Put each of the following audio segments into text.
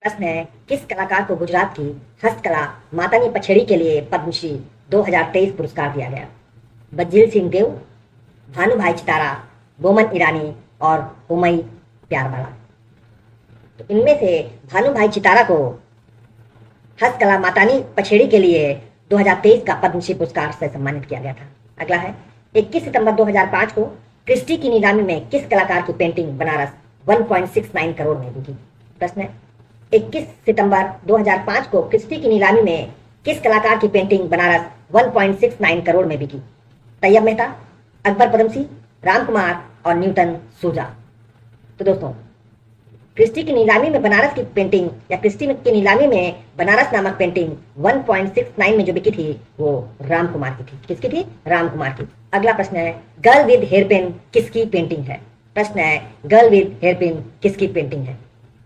प्रश्न है, किस कलाकार को गुजरात की हस्तकला मातानी पछेड़ी के लिए पद्मश्री 2023 पुरस्कार दिया गया? बलजीत सिंह देव, भानुभाई चितारा, बोमन ईरानी और हुमायूं प्यारवाला। तो इनमें से भानुभाई चितारा को हस्तकला मातानी पछेड़ी के लिए 2023 का पद्मश्री पुरस्कार से सम्मानित किया गया था। अगला है, 21 सितंबर 2005 को क्रिस्टी की नीलामी में किस कलाकार की पेंटिंग बनारस 1.69 करोड़ में बिकी? प्रश्न है, 21 सितंबर 2005 को क्रिस्टी की नीलामी में किस कलाकार की पेंटिंग बनारस 1.69 करोड़ में बिकी? तैयब मेहता, अकबर पदमसी, राम कुमार और न्यूटन सूजा। तो दोस्तों, क्रिस्टी की नीलामी में बनारस की पेंटिंग या क्रिस्टी की नीलामी में बनारस नामक पेंटिंग 1.69 में जो बिकी थी वो राम कुमार की थी। किसकी थी? राम कुमार की। अगला प्रश्न है, गर्ल विद हेयरपिन किसकी पेंटिंग है? प्रश्न है, गर्ल विद हेयरपिन किसकी पेंटिंग है?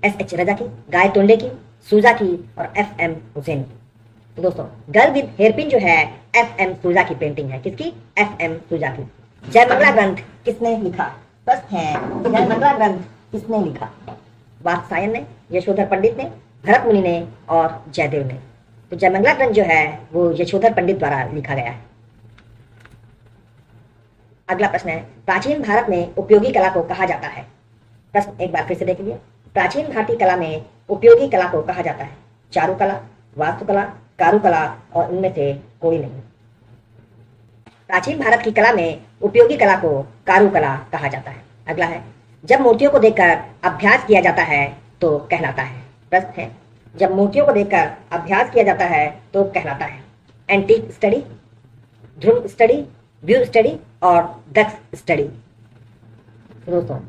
एस.एच. रजा की, गाय तोंडे की, सूजा की और एफ.एम. हुसैन की। तो दोस्तों, गर्ल विद हेयरपिन जो है एफ.एम. सूजा की पेंटिंग है। किसकी? एफ.एम. सूजा की। जयमंगला ग्रंथ किसने लिखा? प्रश्न है, जयमंगला ग्रंथ किसने लिखा? वात्स्यायन ने, यशोधर पंडित ने, भरत मुनि ने और जयदेव ने। तो जयमंगला ग्रंथ जो है वो यशोधर पंडित द्वारा लिखा गया है। अगला प्रश्न है, प्राचीन भारत में उपयोगी कला को कहा जाता है? प्रश्न एक बार फिर से देख लीजिए। प्राचीन भारतीय कला में उपयोगी कला को कहा जाता है चारुकला, वास्तुकला, कारुकला और इनमें से कोई नहीं। प्राचीन भारत की कला में उपयोगी कला को कारुकला कहा जाता है। अगला है, जब मूर्तियों को देखकर अभ्यास किया जाता है तो कहलाता है? प्रश्न है, जब मूर्तियों को देखकर अभ्यास किया जाता है तो कहलाता है? एंटीक स्टडी, ध्रुव स्टडी, व्यू स्टडी और दक्ष स्टडी। दोस्तों,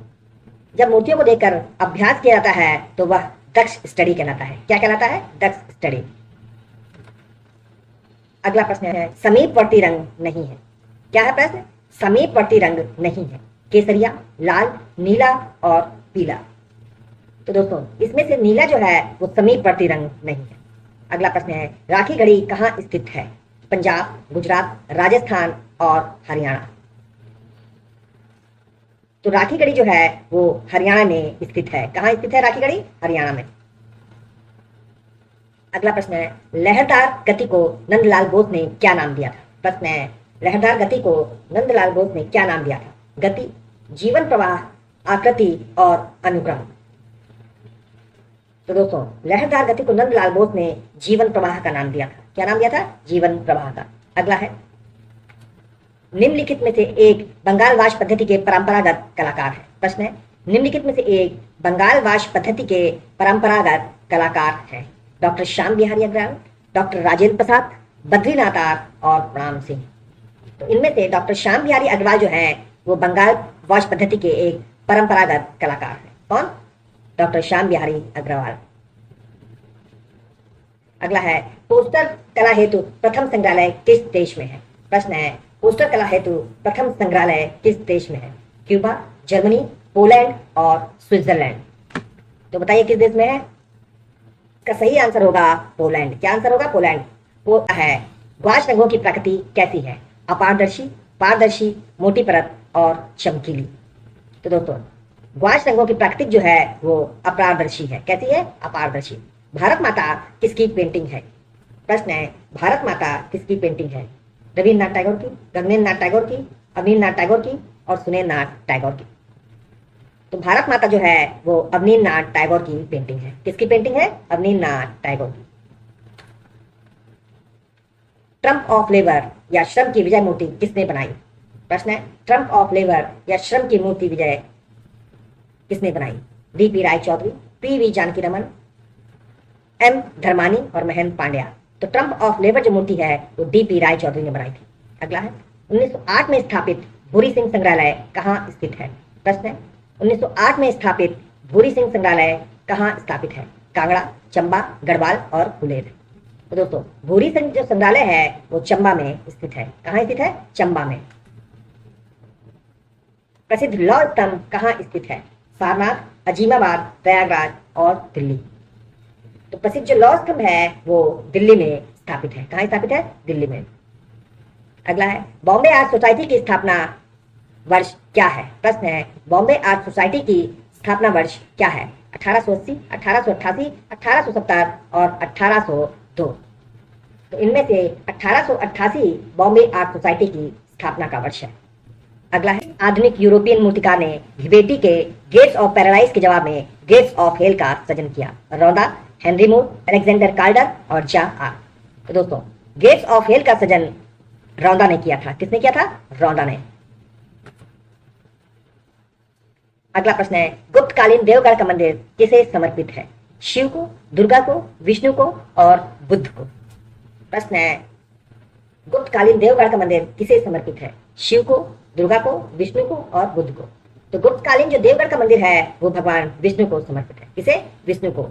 जब मूर्तियों को देखकर अभ्यास किया जाता है तो वह दक्ष स्टडी कहलाता है। क्या कहलाता है? दक्ष स्टडी। अगला प्रश्न है, समीपवर्ती रंग नहीं है। क्या है प्रश्न? समीपवर्ती रंग नहीं है। केसरिया, लाल, नीला और पीला। तो दोस्तों, इसमें से नीला जो है वो समीपवर्ती रंग नहीं है। अगला प्रश्न है, राखी गढ़ी कहाँ स्थित है? पंजाब, गुजरात, राजस्थान और हरियाणा। तो राखी गढ़ी जो है वो हरियाणा में स्थित है। कहाँ स्थित है राखी गढ़ी? हरियाणा में। अगला प्रश्न है, लहरदार गति को नंदलाल बोस ने क्या नाम दिया था? प्रश्न है, लहरदार गति को नंदलाल बोस ने क्या नाम दिया था? गति, जीवन प्रवाह, आकृति और अनुक्रम। तो दोस्तों, लहरदार गति को नंदलाल बोस ने जीवन प्रवाह का नाम दिया था। क्या नाम दिया था? जीवन प्रवाह का। अगला है, निम्नलिखित में से एक बंगाल वाश पद्धति के परंपरागत कलाकार है। प्रश्न है, निम्नलिखित में से एक बंगाल वाश पद्धति के परंपरागत कलाकार है? Doctor Shyam Bihari Agarwal, doctor Rajendra Prasad, Badrinath R और प्रणाम सिंह। तो इनमें से डॉक्टर श्याम बिहारी अग्रवाल जो है वो बंगाल वाश पद्धति के एक परंपरागत कलाकार है। कौन? डॉक्टर श्याम बिहारी अग्रवाल। अगला है, पोस्टर कला हेतु प्रथम संग्रहालय किस देश में है? प्रश्न है, पोस्टर कला हेतु प्रथम संग्रहालय किस देश में है? क्यूबा, जर्मनी, पोलैंड और स्विट्जरलैंड। तो बताइए किस देश में है? इसका सही आंसर होगा पोलैंड। क्या आंसर होगा? पोलैंड। वो है, ग्वाश रंगों की प्रकृति कैसी है? अपारदर्शी, पारदर्शी, मोटी परत और चमकीली। तो दोस्तों, ग्वाश रंगों की प्रकृति जो है वो अपारदर्शी है। कैसी है? अपारदर्शी। भारत माता किसकी पेंटिंग है? प्रश्न है, भारत माता किसकी पेंटिंग है? रविन्द्रनाथ टैगोर की, गगनेन्द्र नाथ टैगोर की, अवनीन्द्रनाथ टैगोर की और सुरेन्द्रनाथ टैगोर की। तो भारत माता जो है वो अवनीन्द्रनाथ टैगोर की पेंटिंग है। किसकी पेंटिंग है? अवनीन्द्रनाथ टैगोर की। ट्रम्प ऑफ लेबर या श्रम की विजय मूर्ति किसने बनाई? प्रश्न है, ट्रम्प ऑफ लेबर या श्रम की मूर्ति विजय किसने बनाई? डी.पी. राय चौधरी, पी.वी. जानकी रमन, एम. धर्मानी और महेंद्र पांड्या। तो ट्रम्प ऑफ लेबर जो मूर्ति है वो डी.पी. राय चौधरी ने बनाई थी। अगला है, 1908 में स्थापित भूरी सिंह संग्रहालय कहाँ स्थित है? प्रश्न है, 1908 में स्थापित भूरी सिंह संग्रहालय कहाँ स्थापित है? कांगड़ा, चंबा, गढ़वाल और फुलेर। तो दोस्तों, भूरी सिंह जो संग्रहालय है वो चंबा में स्थित है। कहाँ स्थित है? चंबा में। प्रसिद्ध लौह स्तंभ कहाँ स्थित है? सारनाथ, अजीमाबाद, प्रयागराज और दिल्ली। तो प्रसिद्ध जो लौह स्तंभ है वो दिल्ली में स्थापित है। कहाँ स्थापित है? दिल्ली में। अगला है, बॉम्बे आर्ट सोसाइटी की स्थापना वर्ष क्या है? प्रश्न है, बॉम्बे आर्ट सोसाइटी की स्थापना वर्ष क्या है? 1880, 1888, 1870 और 1802। तो इनमें से 1888 बॉम्बे आर्ट सोसाइटी की स्थापना का वर्ष है। अगला है, आधुनिक यूरोपियन मूर्तिकार ने घिबेटी के गेट्स ऑफ पैराडाइज के जवाब में गेट्स ऑफ हेल का सृजन किया। रौंदा, हेनरी मूर, अलेक्जेंडर कार्डर और जा आर। तो दोस्तों, गेट्स ऑफ हेल का सृजन रौंदा ने किया था। किसने किया था? रौंदा ने। अगला प्रश्न है, गुप्तकालीन देवगढ़ का मंदिर किसे समर्पित है? शिव को, दुर्गा को, विष्णु को और बुद्ध को। प्रश्न है, गुप्तकालीन देवगढ़ का मंदिर किसे समर्पित है? शिव को, दुर्गा को, विष्णु को और बुद्ध को। तो गुप्तकालीन जो देवगढ़ का मंदिर है वो भगवान विष्णु को समर्पित है। किसे? विष्णु को।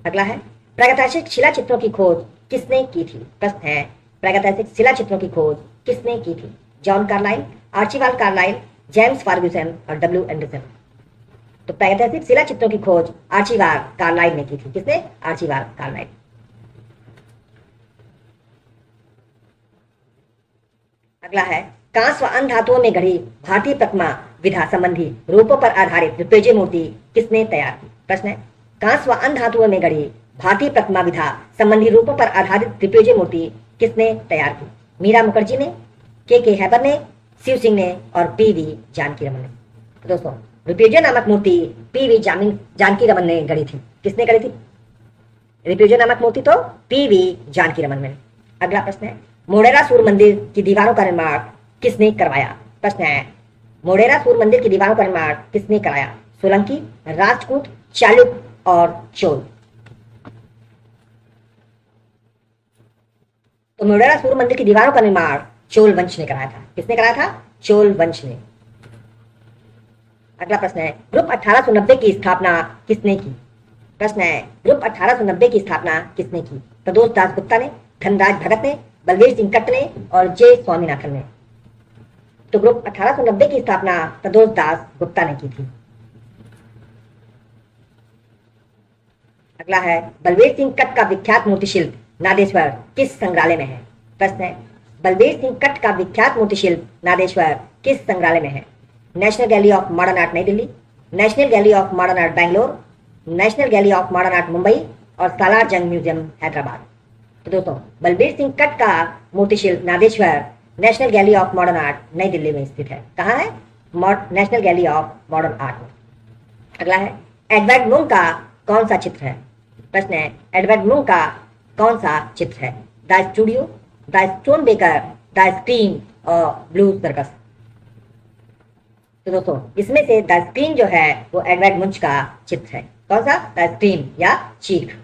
अगला है, प्रागैतिहासिक शिला चित्रों की खोज किसने की थी? प्रश्न है, प्रागैतिहासिक शिला चित्रों की खोज किसने की थी? John Carlyle, Archibald Carlyle, James Fergusson और डब्ल्यू एंडरसन। तो प्रागैतिहासिक शिला चित्रों की खोज आर्चिबाल्ड कार्लाइल ने की थी। किसने? Archibald Carlyle. अगला है, कांस्य व अन्य धातुओं में गढ़ी भारतीय प्रतिमा विधा संबंधी रूपों पर आधारित त्रिपेजीय मूर्ति किसने तैयार की? प्रश्न है, कांस्य व अन्य धातुओं में गढ़ी भारतीय प्रतिमा विधा संबंधी रूपों पर आधारित त्रिपेजीय मूर्ति किसने तैयार की? मीरा मुखर्जी ने, के हैबर ने, शिव सिंह ने और पी.वी. जानकी रमन ने। तो दोस्तों, त्रिपेजीय नामक मूर्ति पी.वी. जानकी रमन ने गढ़ी थी। किसने गढ़ी थी त्रिपेजीय नामक मूर्ति? तो पी.वी. जानकी रमन ने। अगला प्रश्न है, मोढेरा सूर्य मंदिर की दीवारों का निर्माण किसने करवाया? प्रश्न है, मोढेरा सूर्य मंदिर की दीवारों का निर्माण किसने कराया? सोलंकी, राजपूत, चालुक्य और चोल। तो मोढेरा सूर्य मंदिर की दीवारों का निर्माण चोल वंश ने कराया था। किसने कराया था? चोल वंश ने। अगला प्रश्न है, ग्रुप 1890 की स्थापना किसने की? प्रश्न है, ग्रुप 1890 की स्थापना किसने की? प्रदोष दास गुप्ता ने, धनराज भगत ने, बलवीर सिंह कट्ट ने और जे स्वामीनाथन ने। तो ग्रुप 1890 की स्थापना प्रदोष दास गुप्ता ने की थी। अगला है, बलवीर सिंह कट्ट का विख्यात मूर्तिशिल्प नादेश्वर किस संग्रहालय में है? प्रश्न है, बलवीर सिंह कट्ट का विख्यात मूर्तिशिल्प नादेश्वर किस संग्रहालय में है? National Gallery of Modern Art New Delhi, National Gallery of Modern Art Bangalore, National Gallery of Modern Art Mumbai और सालार जंग म्यूजियम हैदराबाद। तो दोस्तों, बलबीर सिंह कट्ट का मूर्तिशिल्प Nadeshwar National Gallery of Modern Art New Delhi में स्थित है। कहाँ है? National Gallery of Modern Art में। अगला है, एडवर्ड मुंक का कौन सा चित्र है? प्रश्न है, एडवर्ड मुंक का कौन सा चित्र है? The studio, the stone baker, the screen और ब्लू सर्कस। तो दोस्तों, इसमें से द स्क्रीन जो है वो एडवर्ड मुंक का चित्र है। कौन सा? द स्क्रीन या चीख।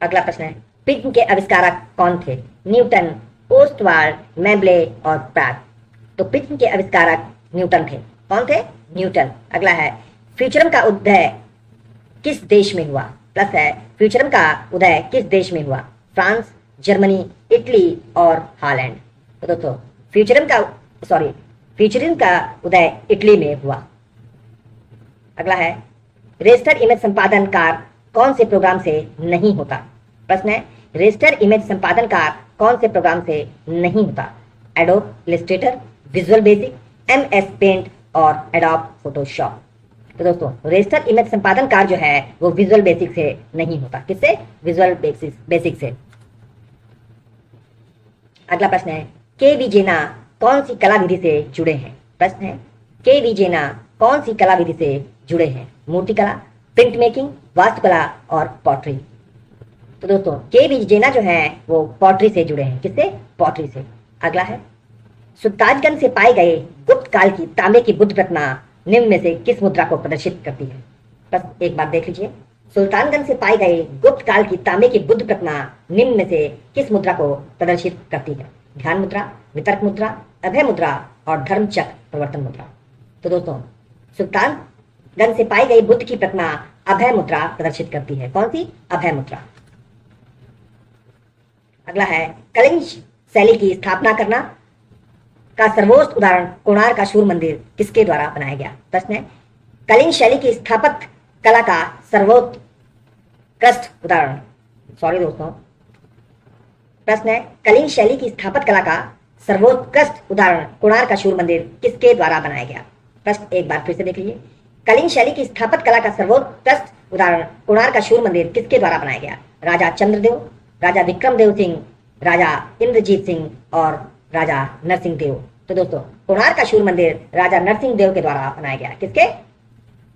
अगला प्रश्न है, प्रिज्म के आविष्कारक कौन थे? न्यूटन, ओस्टवाल्ड, मेबले और प्राग। तो प्रिज्म के आविष्कारक न्यूटन थे। कौन थे? न्यूटन। अगला है, फ्यूचरम का उदय किस देश में हुआ? प्लस है, फ्यूचरम का उदय किस देश में हुआ? फ्रांस, जर्मनी, इटली और हॉलैंड। तो दोस्तों, फ्यूचरिज्म का उदय इटली में हुआ। अगला है, रेस्टर इमेज संपादन कार्य कौन से प्रोग्राम से नहीं होता? प्रश्न है, रेस्टर इमेज संपादन कार्य कौन से प्रोग्राम से नहीं होता? Adobe Illustrator, Visual Basic, MS Paint और एडोब फोटोशॉप। तो दोस्तों, रेस्टर इमेज संपादन कार्य जो है वो विजुअल बेसिक से नहीं होता। किससे? विजुअल बेसिक से। अगला प्रश्न है, के.वी. जेना कौन सी कला विधि से जुड़े हैं? प्रश्न है, के.वी. जेना कौन सी कला विधि से जुड़े हैं? मूर्तिकला, प्रिंट मेकिंग, वास्तुकला और पॉटरी। तो दोस्तों, के.वी. जेना जो है वो पॉटरी से जुड़े हैं। किससे? पॉटरी से। अगला है, सुल्तानगंज से पाए गए गुप्त काल की तांबे की बुद्ध प्रतिमा निम्न में से किस मुद्रा को प्रदर्शित करती है? बस एक बार देख लीजिए, सुल्तानगंज से पाए गए गुप्त काल की तांबे की बुद्ध प्रतिमा निम्न में से किस मुद्रा को प्रदर्शित करती है? ध्यान मुद्रा, वितर्क मुद्रा, अभय मुद्रा और धर्मचक्र प्रवर्तन मुद्रा। तो दोस्तों, सुल्तानगंज से पाई गई बुद्ध की प्रतिमा अभय मुद्रा प्रदर्शित करती है। कौन सी? अभय मुद्रा। अगला है, कलिंग शैली की स्थापना करना का सर्वोच्च उदाहरण कोणार्क का सूर्य मंदिर किसके द्वारा बनाया गया? प्रश्न है, कलिंग शैली की स्थापत्य कला का सर्वोत्कृष्ट उदाहरण प्रश्न है, कलिंग शैली की स्थापत्य कला का सर्वोत्कृष्ट उदाहरण कोणार्क का सूर्य मंदिर किसके द्वारा बनाया गया? प्रश्न एक बार फिर से देख लीजिए, कलिंग शैली की स्थापत्य कला का सर्वोत्कृष्ट उदाहरण कोणार्क का सूर्य मंदिर किसके द्वारा बनाया गया? राजा चंद्रदेव, राजा विक्रमदेव सिंह, राजा इंद्रजीत सिंह और राजा नरसिंह देव। तो दोस्तों कोणार्क का सूर्य मंदिर राजा नरसिंह देव के द्वारा बनाया गया। किसके?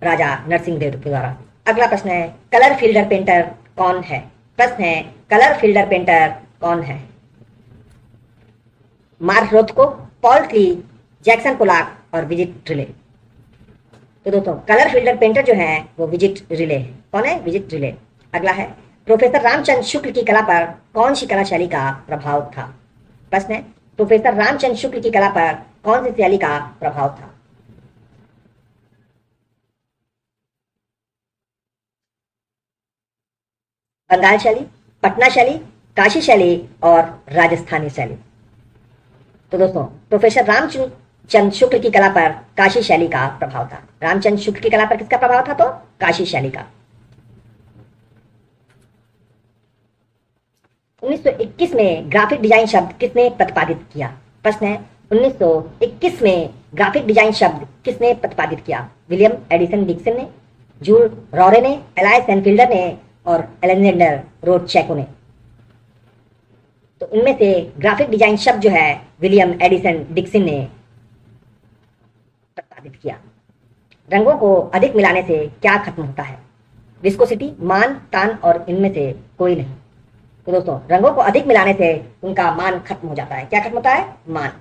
राजा नरसिंह देव के द्वारा। अगला प्रश्न है कलर फिल्टर पेंटर कौन है? प्रश्न है कलर फिल्टर पेंटर कौन है? मार्क रोथको, पॉल क्ली, जैक्सन पोलाक और विजिट रिले। तो दोस्तों कलर फिल्टर पेंटर जो है वो विजिट रिले है। कौन है? Visit relay. अगला है प्रोफेसर रामचंद्र शुक्ल की कला पर कौन सी कला शैली का प्रभाव था? प्रश्न है प्रोफेसर रामचंद्र शुक्ल की कला पर कौन सी शैली का प्रभाव था? बंगाल शैली, पटना शैली, काशी शैली और राजस्थानी शैली। तो दोस्तों प्रोफेसर रामचंद्र शुक्ल की कला पर काशी शैली का प्रभाव था। रामचंद्र शुक्ल की कला पर किसका प्रभाव था? तो काशी शैली का। 1921 में ग्राफिक डिजाइन शब्द किसने प्रतिपादित किया? प्रश्न है 1921 में ग्राफिक डिजाइन शब्द किसने प्रतिपादित किया? विलियम एडिसन डिक्सन ने, जूल रॉरे ने, एलाइस एनफील्डर ने और अलेक्जेंडर रोडचेको ने। तो इनमें से ग्राफिक डिजाइन शब्द जो है विलियम एडिसन डिक्सन ने प्रतिपादित किया। रंगों को अधिक मिलाने से क्या खत्म होता है? विस्कोसिटी, मान, तान और इनमें से कोई नहीं। तो दोस्तों रंगों को अधिक मिलाने से उनका मान खत्म हो जाता है। क्या खत्म होता है? मान।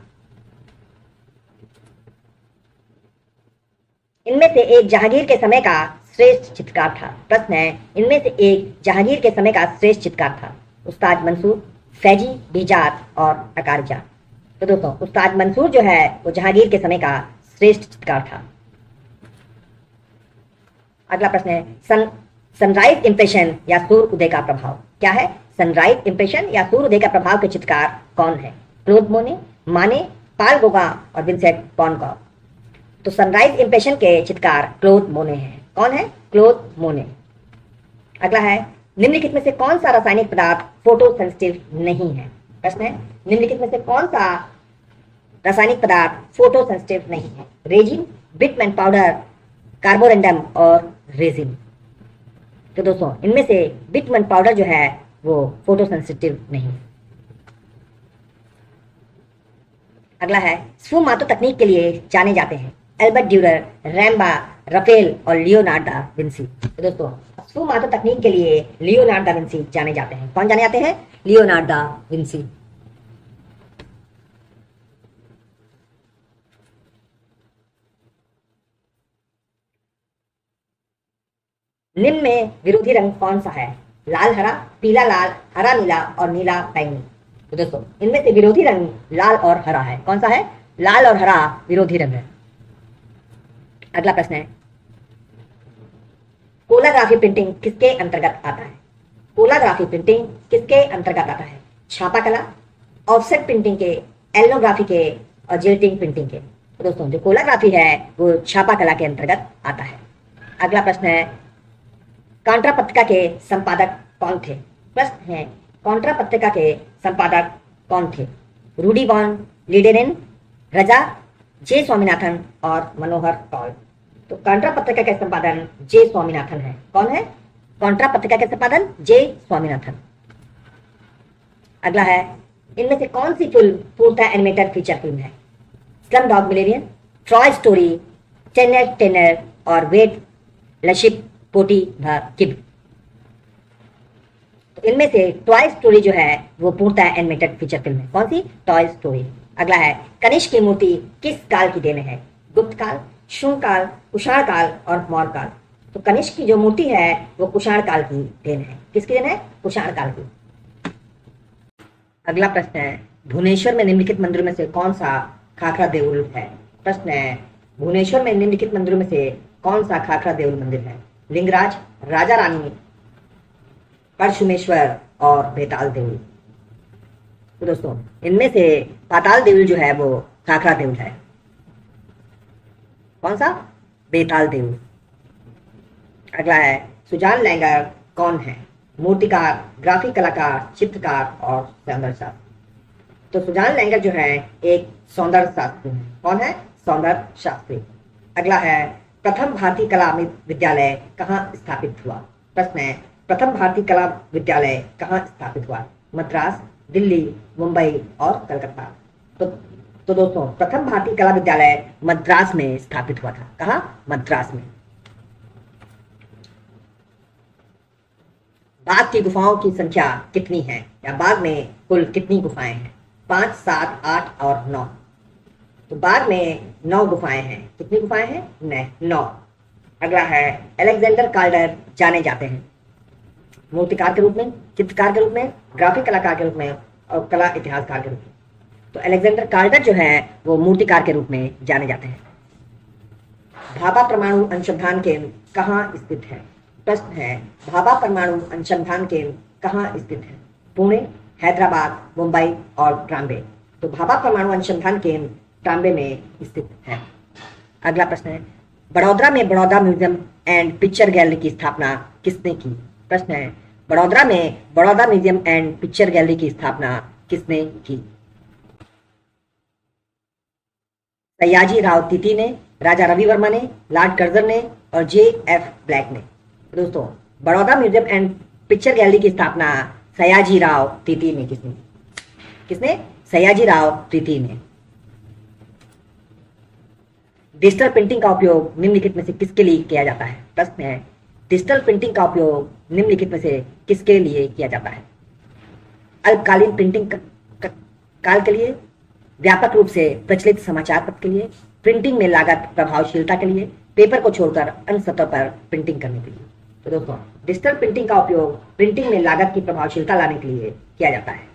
इनमें से एक जहांगीर के समय का श्रेष्ठ चित्रकार था। प्रश्न है इनमें से एक जहांगीर के समय का श्रेष्ठ चित्रकार था? उस्ताद मंसूर, फैजी, बीजात और अकारजा। तो दोस्तों उस्ताद मंसूर जो है वो जहांगीर के समय का श्रेष्ठ चित्रकार था। अगला प्रश्न है सनराइज इंप्रेशन या सूर्य उदय का प्रभाव क्या है? सनराइज इंप्रेशन या सूर्य उदय का प्रभाव के चित्रकार कौन है? क्लोद मोने, माने, पाल गोगा और विंसेंट वैन गॉग। तो सनराइज इंप्रेशन के चित्रकार क्लोद मोने हैं। कौन है? क्लोद मोने। अगला है निम्नलिखित में से कौन सा रासायनिक पदार्थ फोटो सेंसिटिव नहीं है? प्रश्न है निम्नलिखित में से कौन सा रासायनिक पदार्थ फोटो सेंसिटिव नहीं है? रेजिन, बिटमैन पाउडर, कार्बोरेंडम और रेजिन। तो दोस्तों इनमें से बिटमैन पाउडर जो है वो फोटो सेंसिटिव नहीं। अगला है स्फुमातो तकनीक के लिए जाने जाते हैं एल्बर्ट ड्यूरर, रैम्बा, रफेल और लियोनार्डो दा विंसी। तो दोस्तों स्फुमातो तकनीक के लिए लियोनार्डो दा विंसी जाने जाते हैं। कौन जाने जाते हैं? Leonardo da Vinci. निम्न में विरोधी रंग कौन सा है? लाल हरा, पीला लाल, हरा नीला और नीला बैंगनी। तो दोस्तों इनमें से विरोधी रंग लाल और हरा है। कौन सा है? लाल और हरा विरोधी रंग है। अगला प्रश्न है कोलाग्राफी प्रिंटिंग किसके अंतर्गत आता है? कोलाग्राफी प्रिंटिंग किसके अंतर्गत आता है? छापा कला, ऑफसेट प्रिंटिंग के, एल्नोग्राफी के और जिल्टिंग प्रिंटिंग के। तो दोस्तों जो कोलाग्राफी है वो छापा कला के अंतर्गत आता है। अगला प्रश्न है कॉन्ट्रा पत्रिका के संपादक कौन थे? प्रश्न है कॉन्ट्रा पत्रिका के संपादक कौन थे? रूडी वॉन लीडेनेन, रजा, जे स्वामीनाथन और मनोहर पॉल। तो कॉन्ट्रा पत्रिका के संपादन जे स्वामीनाथन है। कौन है? कॉन्ट्रा पत्रिका के संपादन जे स्वामीनाथन। अगला है इनमें से कौन सी फिल्म पूर्णतः एनिमेटेड फीचर फिल्म है? Slumdog Millionaire, Toy Story, टेनर टेनर और वेट लशिप पोटी द किड। तो इनमें से टॉय स्टोरी जो है वो पूर्णतः एनिमेटेड फीचर फिल्म है। कौन सी? Toy story. अगला है कनिष्क की मूर्ति किस काल की देन है? गुप्त काल, शुंग काल, कुषाण काल और मौर्य काल। तो कनिष्क की जो मूर्ति है वो कुषाण काल की देन है। किसकी देन है? कुषाण काल की। अगला प्रश्न है भुवनेश्वर में निम्नलिखित मंदिरों में से कौन सा खाखरा देउल है? प्रश्न है भुवनेश्वर में निम्नलिखित मंदिरों में से कौन सा खाखरा देउल मंदिर है? लिंगराज, राजा रानी, परशुमेश्वर और बेताल देउल। तो दोस्तों इनमें से पाताल देउल जो है वो खाखरा देउल है। कौन सा? बेताल देउल। अगला है सुजान लैंगर कौन है? मूर्तिकार, ग्राफिक कलाकार, चित्रकार और सौंदर्य शास्त्री। तो सुजान लैंगर जो है एक सौंदर्य शास्त्री है। कौन है? सौंदर्य शास्त्री। अगला है प्रथम भारतीय कला विद्यालय कहाँ स्थापित हुआ? प्रश्न है, प्रथम भारतीय कला विद्यालय कहाँ स्थापित हुआ? मद्रास, दिल्ली, मुंबई और कलकत्ता। तो दोस्तों, प्रथम भारतीय कला विद्यालय मद्रास में स्थापित हुआ था। कहाँ? मद्रास में। बाघ की गुफाओं की संख्या कितनी है, या बाघ में कुल कितनी गुफाएं हैं? 5, 7, 8 और 9। तो बाघ में 9 गुफाएं हैं। कितनी गुफाएं हैं? 9। अगला है, अलेक्जेंडर काल्डर जाने जाते हैं मूर्तिकार के रूप में, चित्रकार के रूप में, ग्राफिक कलाकार के रूप में और कला इतिहासकार के रूप में। तो अलेक्जेंडर काल्डर जो है वो मूर्तिकार के रूप में जाने जाते हैं। भाभा परमाणु अनुसंधान केंद्र कहाँ स्थित है? प्रश्न है, भाभा परमाणु अनुसंधान केंद्र कहाँ स्थित है? पुणे, हैदराबाद, मुंबई और ट्राम्बे। तो भाभा परमाणु अनुसंधान केंद्र ट्राम्बे में स्थित है। अगला प्रश्न है, बड़ौदा में Baroda museum and picture gallery की स्थापना किसने की? प्रश्न है, बड़ौदा में Baroda museum and picture gallery की स्थापना किसने की? सयाजी राव तीती ने, राजा रवि वर्मा ने, लॉर्ड कर्जन ने और J.F. ब्लैक ने। दोस्तों, Baroda museum and picture gallery की स्थापना सयाजी राव तीती ने किसने? सयाजी राव तीती ने। डिजिटल प्रिंटिंग का उपयोग निम्नलिखित में से किसके लिए किया जाता है? प्रश्न है, डिजिटल प्रिंटिंग का उपयोग निम्नलिखित में से किसके लिए किया जाता है? अल्पकालीन प्रिंटिंग काल के लिए, व्यापक रूप से प्रचलित समाचार पत्र के लिए, प्रिंटिंग में लागत प्रभावशीलता के लिए, पेपर को छोड़कर अन्य सतह पर प्रिंटिंग करने के लिए। तो दोस्तों, डिजिटल प्रिंटिंग का उपयोग प्रिंटिंग में लागत की प्रभावशीलता लाने के लिए किया जाता है।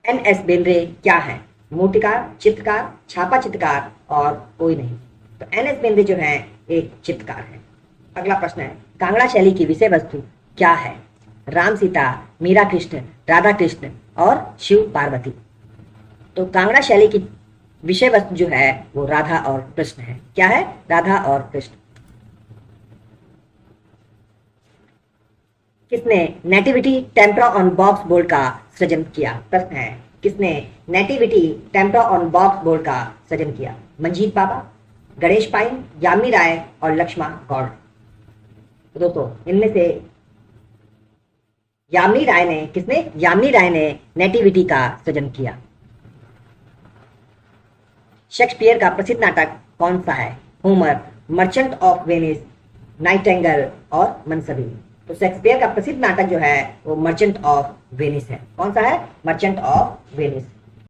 NS बेंद्रे क्या है? मूर्तिकार, चित्रकार, छापा चित्रकार और कोई नहीं। तो NS बेंद्रे जो है एक चित्रकार है। अगला प्रश्न है, कांगड़ा शैली की विषय वस्तु क्या है? राम सीता, मीरा कृष्ण, राधा कृष्ण और शिव पार्वती। तो कांगड़ा शैली की विषय वस्तु जो है वो राधा और कृष्ण है। क्या है? राधा और कृष्ण। किसने nativity tempera on box board का सृजन किया? प्रश्न है, किसने nativity tempera on box board का सृजन किया? मंजीत बाबा, गणेश पाइन, यामिनी राय और लक्ष्मण गौड़। तो दोस्तों, इनमें से यामिनी राय ने नेटिविटी का सृजन किया। शेक्सपियर का प्रसिद्ध नाटक कौन सा है? Homer, merchant of Venice, Nightingale और मनसबी। तो शेक्सपियर का प्रसिद्ध नाटक जो है वो मर्चेंट ऑफ वेनिस है। कौन सा है? Merchant of Venice.